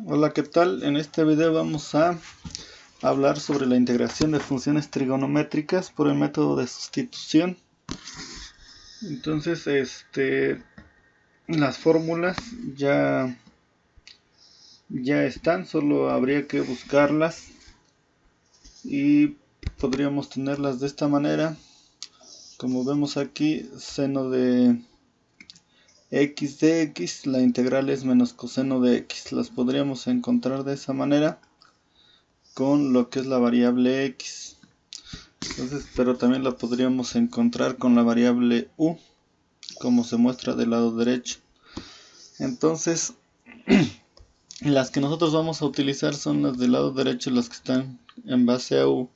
Hola, ¿qué tal? En este video vamos a hablar sobre la integración de funciones trigonométricas por el método de sustitución. Entonces, las fórmulas ya están, solo habría que buscarlas y podríamos tenerlas de esta manera. Como vemos aquí, seno de x de x, la integral es menos coseno de x. Las podríamos encontrar de esa manera con lo que es la variable x. Entonces, pero también la podríamos encontrar con la variable u, como se muestra del lado derecho. Entonces, las que nosotros vamos a utilizar son las del lado derecho, las que están en base a u,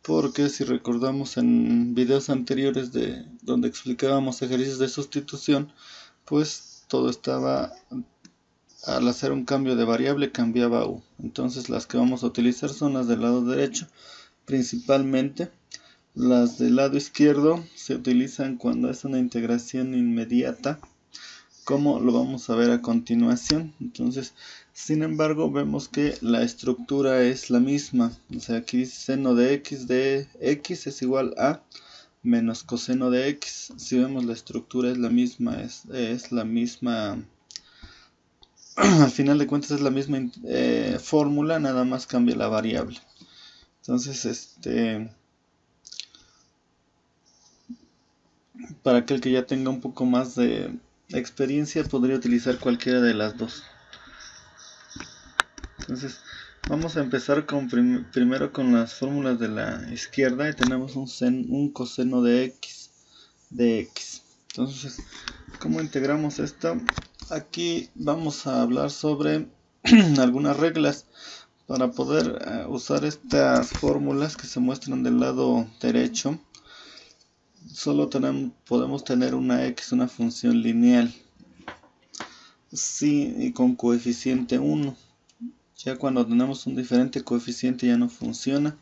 porque si recordamos en videos anteriores de donde explicábamos ejercicios de sustitución, pues todo estaba, al hacer un cambio de variable cambiaba a u. Entonces las que vamos a utilizar son las del lado derecho principalmente. Las del lado izquierdo se utilizan cuando es una integración inmediata, como lo vamos a ver a continuación. Entonces, sin embargo, vemos que la estructura es la misma. O sea, aquí seno de x es igual a menos coseno de x. Si vemos, la estructura es la misma, es la misma. Al final de cuentas es la misma fórmula, nada más cambia la variable. Entonces, para aquel que ya tenga un poco más de experiencia, podría utilizar cualquiera de las dos. Entonces, vamos a empezar primero con las fórmulas de la izquierda y tenemos un coseno de x. Entonces, ¿cómo integramos esto? Aquí vamos a hablar sobre algunas reglas para poder usar estas fórmulas que se muestran del lado derecho. Solo podemos tener una x, una función lineal, sí, y con coeficiente 1. Ya cuando tenemos un diferente coeficiente ya no funciona,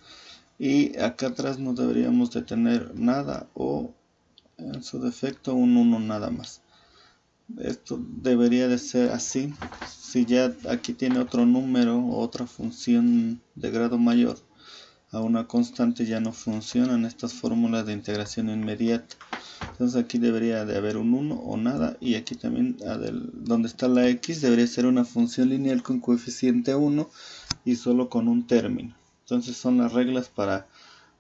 y acá atrás no deberíamos de tener nada, o en su defecto un 1 nada más. Esto debería de ser así. Si ya aquí tiene otro número o otra función de grado mayor a una constante, ya no funcionan estas fórmulas de integración inmediata. Entonces aquí debería de haber un 1 o nada, y aquí también donde está la x debería ser una función lineal con coeficiente 1 y solo con un término. Entonces son las reglas para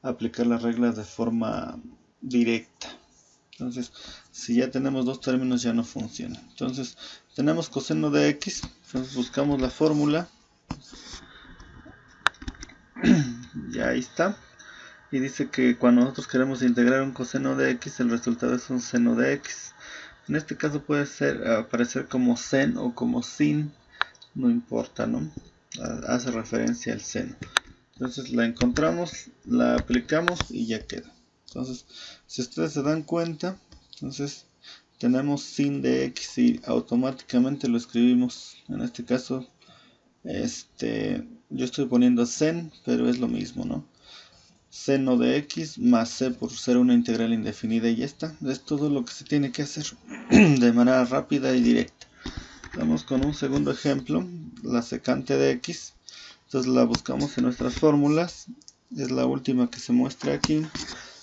aplicar las reglas de forma directa. Entonces, si ya tenemos dos términos, ya no funciona. Entonces, tenemos coseno de x, entonces buscamos la fórmula. Ya ahí está. Y dice que cuando nosotros queremos integrar un coseno de x, el resultado es un seno de x. En este caso puede aparecer como sen o como sin, no importa, ¿no? Hace referencia al seno. Entonces la encontramos, la aplicamos y ya queda. Entonces, si ustedes se dan cuenta, entonces tenemos sin de x y automáticamente lo escribimos. En este caso, yo estoy poniendo sen, pero es lo mismo, ¿no? Seno de x más c por ser una integral indefinida, y ya está. Es todo lo que se tiene que hacer de manera rápida y directa. Vamos con un segundo ejemplo, la secante de x. Entonces la buscamos en nuestras fórmulas, es la última que se muestra aquí,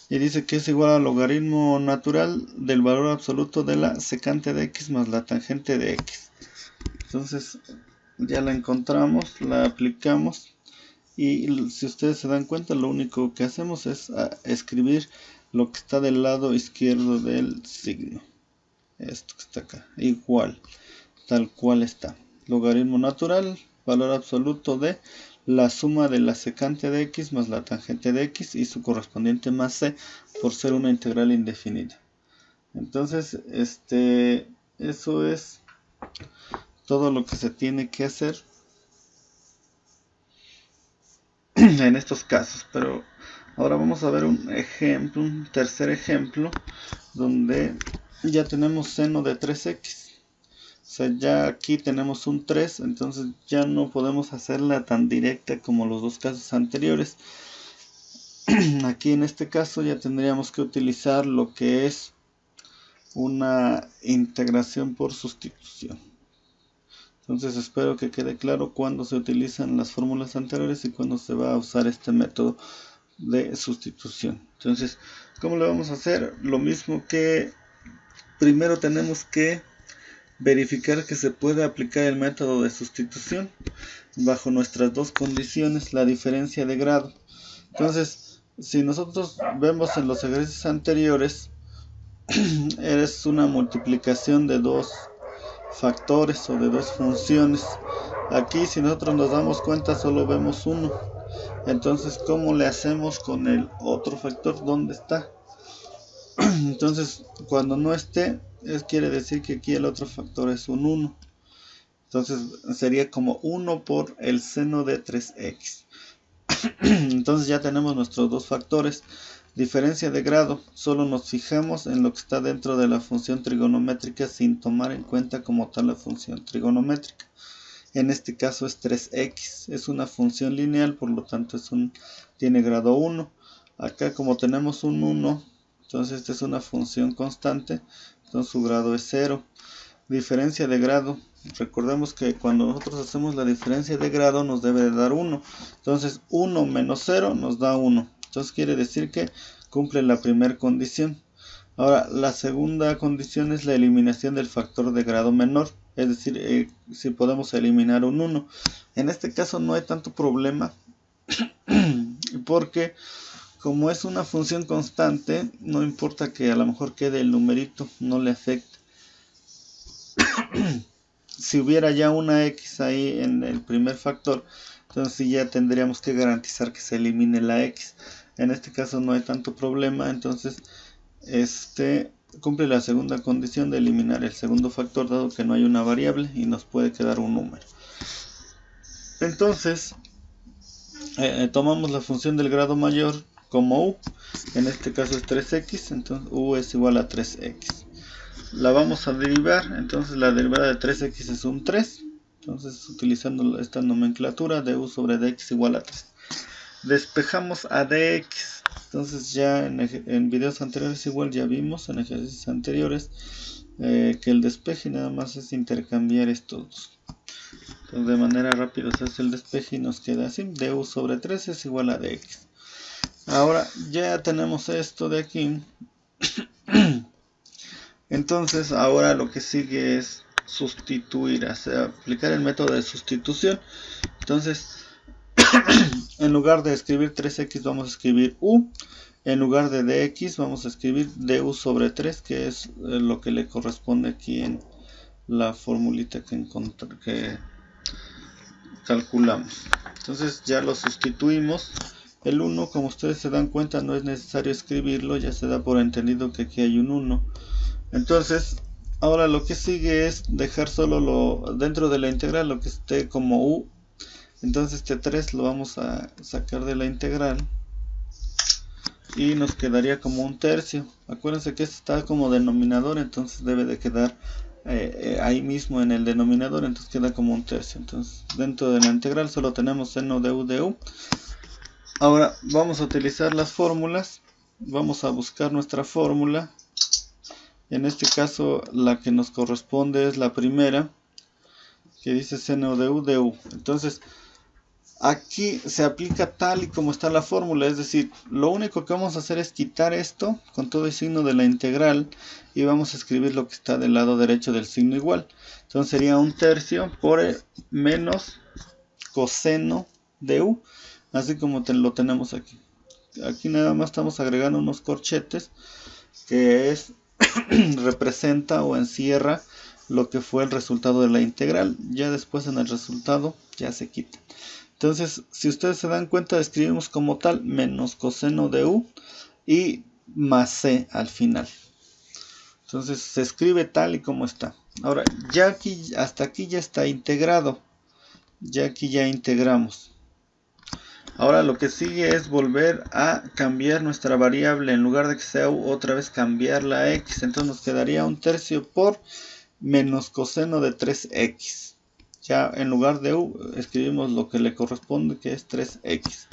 y dice que es igual al logaritmo natural del valor absoluto de la secante de x más la tangente de x. Entonces ya la encontramos, la aplicamos, y si ustedes se dan cuenta, lo único que hacemos es escribir lo que está del lado izquierdo del signo. Esto que está acá, igual, tal cual está. Logaritmo natural, valor absoluto de la suma de la secante de x más la tangente de x y su correspondiente más c por ser una integral indefinida. Entonces, eso es todo lo que se tiene que hacer en estos casos. Pero ahora vamos a ver un ejemplo, un tercer ejemplo, donde ya tenemos seno de 3x. O sea, ya aquí tenemos un 3, entonces ya no podemos hacerla tan directa como los dos casos anteriores. Aquí en este caso ya tendríamos que utilizar lo que es una integración por sustitución. Entonces espero que quede claro cuándo se utilizan las fórmulas anteriores y cuándo se va a usar este método de sustitución. Entonces, ¿cómo lo vamos a hacer? Lo mismo que primero tenemos que verificar que se puede aplicar el método de sustitución bajo nuestras dos condiciones, la diferencia de grado. Entonces, si nosotros vemos en los ejercicios anteriores, es una multiplicación de dos factores o de dos funciones. Aquí, si nosotros nos damos cuenta, solo vemos uno. Entonces, ¿cómo le hacemos con el otro factor? ¿Dónde está? Entonces, cuando no esté, quiere decir que aquí el otro factor es un 1. Entonces, sería como 1 por el seno de 3x. Entonces ya tenemos nuestros dos factores. Diferencia de grado, solo nos fijamos en lo que está dentro de la función trigonométrica sin tomar en cuenta como tal la función trigonométrica. En este caso es 3x, es una función lineal, por lo tanto tiene grado 1. Acá como tenemos un 1, entonces esta es una función constante, entonces su grado es 0. Diferencia de grado, recordemos que cuando nosotros hacemos la diferencia de grado nos debe de dar 1. Entonces 1 menos 0 nos da 1. Entonces quiere decir que cumple la primera condición. Ahora, la segunda condición es la eliminación del factor de grado menor. Es decir, si podemos eliminar un 1. En este caso no hay tanto problema porque como es una función constante, no importa que a lo mejor quede el numerito, no le afecta. Si hubiera ya una x ahí en el primer factor, entonces sí ya tendríamos que garantizar que se elimine la x. En este caso no hay tanto problema, entonces cumple la segunda condición de eliminar el segundo factor, dado que no hay una variable y nos puede quedar un número. Entonces tomamos la función del grado mayor como u, en este caso es 3x, entonces u es igual a 3x. La vamos a derivar, entonces la derivada de 3x es un 3, entonces utilizando esta nomenclatura de u sobre dx igual a 3. Despejamos a dx, entonces ya en videos anteriores igual ya vimos en ejercicios anteriores que el despeje nada más es intercambiar estos dos. Entonces de manera rápida se hace el despeje y nos queda así, du sobre 3 es igual a dx. Ahora ya tenemos esto de aquí. Entonces ahora lo que sigue es sustituir, o sea, aplicar el método de sustitución. Entonces en lugar de escribir 3x vamos a escribir u, en lugar de dx vamos a escribir du sobre 3, que es lo que le corresponde aquí en la formulita que calculamos. Entonces ya lo sustituimos. El 1, como ustedes se dan cuenta, no es necesario escribirlo, ya se da por entendido que aquí hay un 1. Entonces, ahora lo que sigue es dejar solo dentro de la integral lo que esté como u. Entonces este 3 lo vamos a sacar de la integral y nos quedaría como un tercio. Acuérdense que este está como denominador, entonces debe de quedar ahí mismo en el denominador, entonces queda como un tercio. Entonces dentro de la integral solo tenemos seno de u. Ahora vamos a utilizar las fórmulas, vamos a buscar nuestra fórmula. En este caso la que nos corresponde es la primera, que dice seno de u. Entonces aquí se aplica tal y como está la fórmula, es decir, lo único que vamos a hacer es quitar esto con todo el signo de la integral y vamos a escribir lo que está del lado derecho del signo igual. Entonces sería un tercio por menos coseno de u, así como lo tenemos aquí. Aquí nada más estamos agregando unos corchetes que representa o encierra lo que fue el resultado de la integral. Ya después en el resultado ya se quita. Entonces, si ustedes se dan cuenta, escribimos como tal menos coseno de u y más c al final. Entonces se escribe tal y como está. Ahora, ya aquí, hasta aquí ya está integrado. Ya aquí ya integramos. Ahora lo que sigue es volver a cambiar nuestra variable. En lugar de que sea u, otra vez cambiarla a x. Entonces nos quedaría un tercio por menos coseno de 3x. Ya en lugar de u escribimos lo que le corresponde, que es 3x.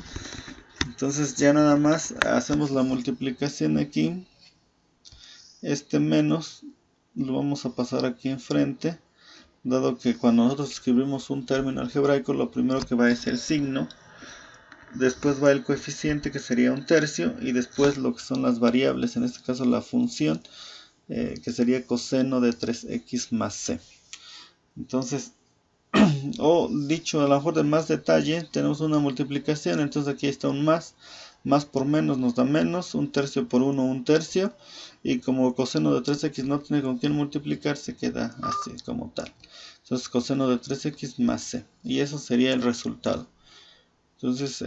Entonces ya nada más hacemos la multiplicación aquí. Este menos lo vamos a pasar aquí enfrente. dado que cuando nosotros escribimos un término algebraico, lo primero que va es el signo, después va el coeficiente, que sería 1/3, y después lo que son las variables, en este caso la función, que sería coseno de 3x más c. Entonces, o dicho a lo mejor de más detalle, tenemos una multiplicación, entonces aquí está un más por menos nos da menos, 1/3 por 1, 1/3, y como coseno de 3x no tiene con quién multiplicar, se queda así como tal. Entonces coseno de 3x más c, y eso sería el resultado. Entonces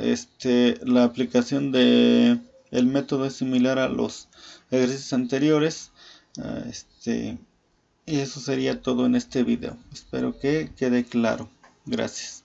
la aplicación de el método es similar a los ejercicios anteriores. Y eso sería todo en este video. Espero que quede claro. Gracias.